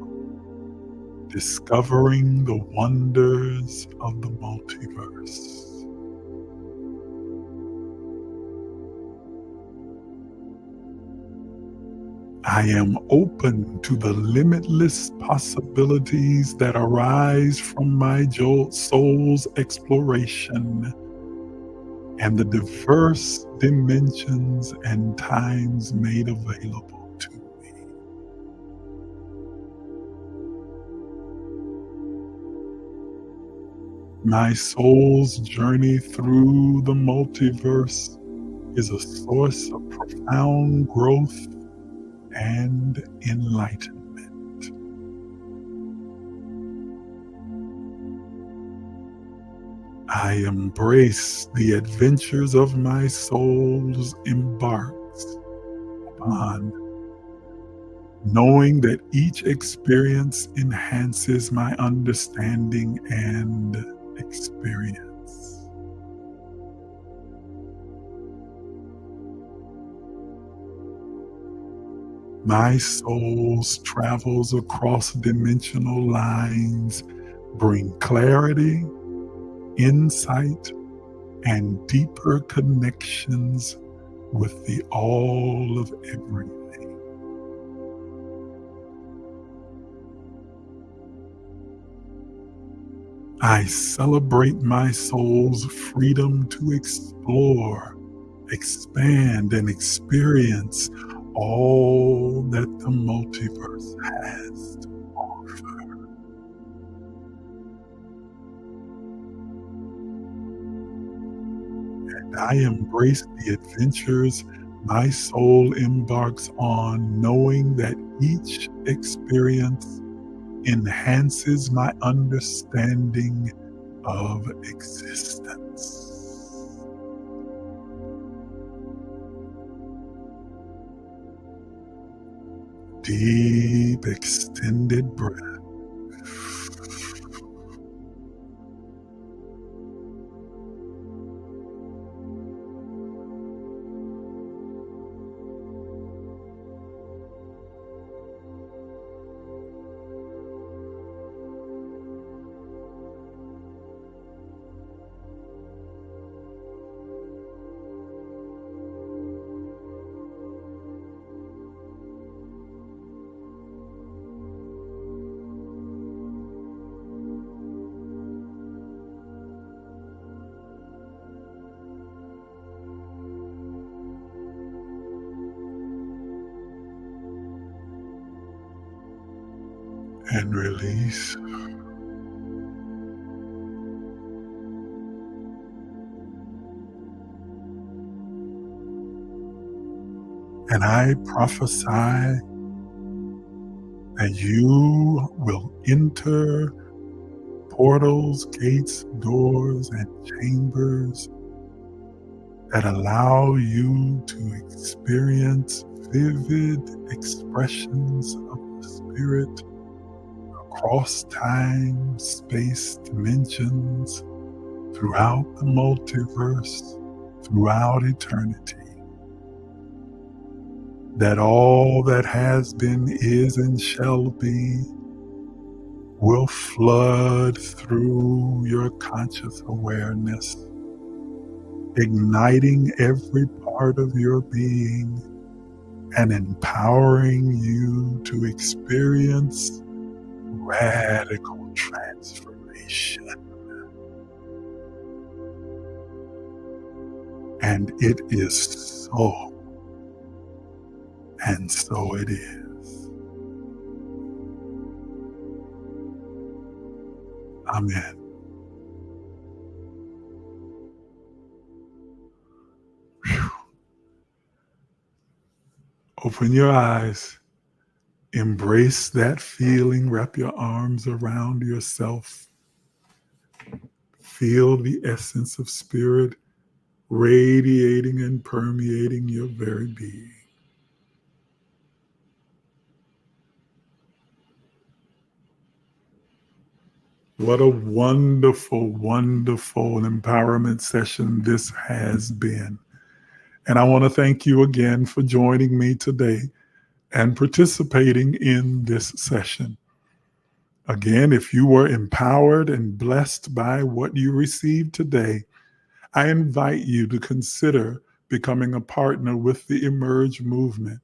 discovering the wonders of the multiverse. I am open to the limitless possibilities that arise from my soul's exploration and the diverse dimensions and times made available to me. My soul's journey through the multiverse is a source of profound growth and enlightenment. I embrace the adventures of my soul's embarks upon, knowing that each experience enhances my understanding and experience. My soul's travels across dimensional lines bring clarity, insight, and deeper connections with the all of everything. I celebrate my soul's freedom to explore, expand, and experience all that the multiverse has to offer. And I embrace the adventures my soul embarks on, knowing that each experience enhances my understanding of existence. Deep, extended breath. And release. And I prophesy that you will enter portals, gates, doors, and chambers that allow you to experience vivid expressions of the spirit across time, space, dimensions, throughout the multiverse, throughout eternity. That all that has been, is, and shall be will flood through your conscious awareness, igniting every part of your being and empowering you to experience radical transformation. And it is so. And so it is. Amen. Whew. Open your eyes. Embrace that feeling. Wrap your arms around yourself. Feel the essence of spirit radiating and permeating your very being. What a wonderful, wonderful empowerment session this has been. And I want to thank you again for joining me today and participating in this session. Again, if you were empowered and blessed by what you received today, I invite you to consider becoming a partner with the Emerge movement,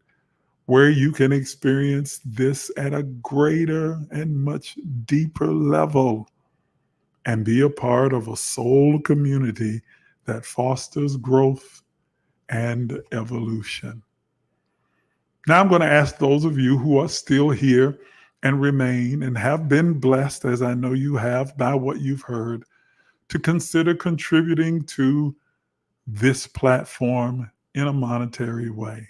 where you can experience this at a greater and much deeper level and be a part of a soul community that fosters growth and evolution. Now I'm going to ask those of you who are still here and remain and have been blessed, as I know you have, by what you've heard, to consider contributing to this platform in a monetary way.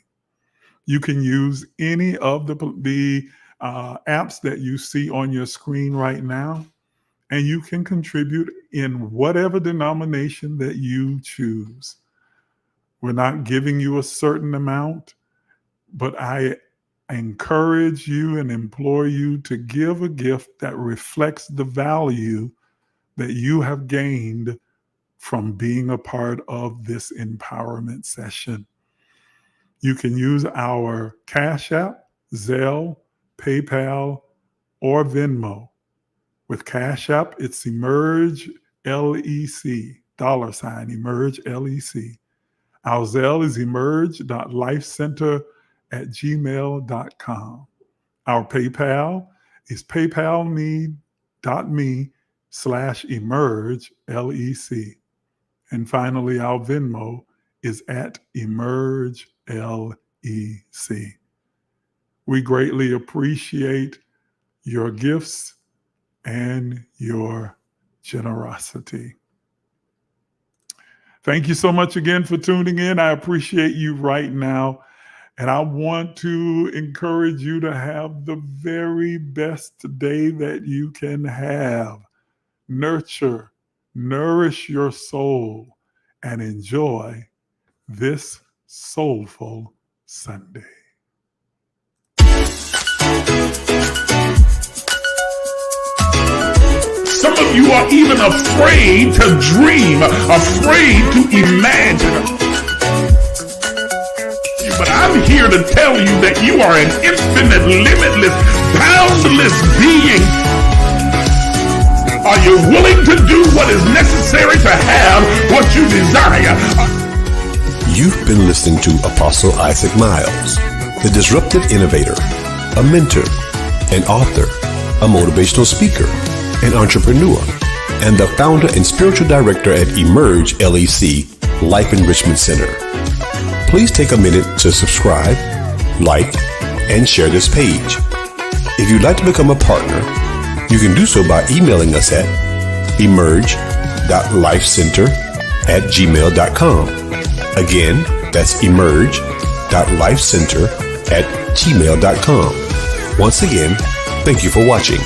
You can use any of the apps that you see on your screen right now, and you can contribute in whatever denomination that you choose. We're not giving you a certain amount, but I encourage you and implore you to give a gift that reflects the value that you have gained from being a part of this empowerment session. You can use our CashApp, Zelle, PayPal, or Venmo. With CashApp, it's emergelec, $emergelec. Our Zelle is emerge.lifecenter@gmail.com. Our PayPal is paypal.me/emergelec. And finally, our Venmo is @emergelec. We greatly appreciate your gifts and your generosity. Thank you so much again for tuning in. I appreciate you right now. And I want to encourage you to have the very best day that you can have. Nourish your soul, and enjoy this soulful Sunday. Some of you are even afraid to dream, afraid to imagine. But I'm here to tell you that you are an infinite, limitless, boundless being. Are you willing to do what is necessary to have what you desire? You've been listening to Apostle Isaac Miles, the disruptive innovator, a mentor, an author, a motivational speaker, an entrepreneur, and the founder and spiritual director at emergelec Life Enrichment Center. Please take a minute to subscribe, like, and share this page. If you'd like to become a partner, you can do so by emailing us at emerge.lifecenter@gmail.com. Again, that's emerge.lifecenter@gmail.com. Once again, thank you for watching.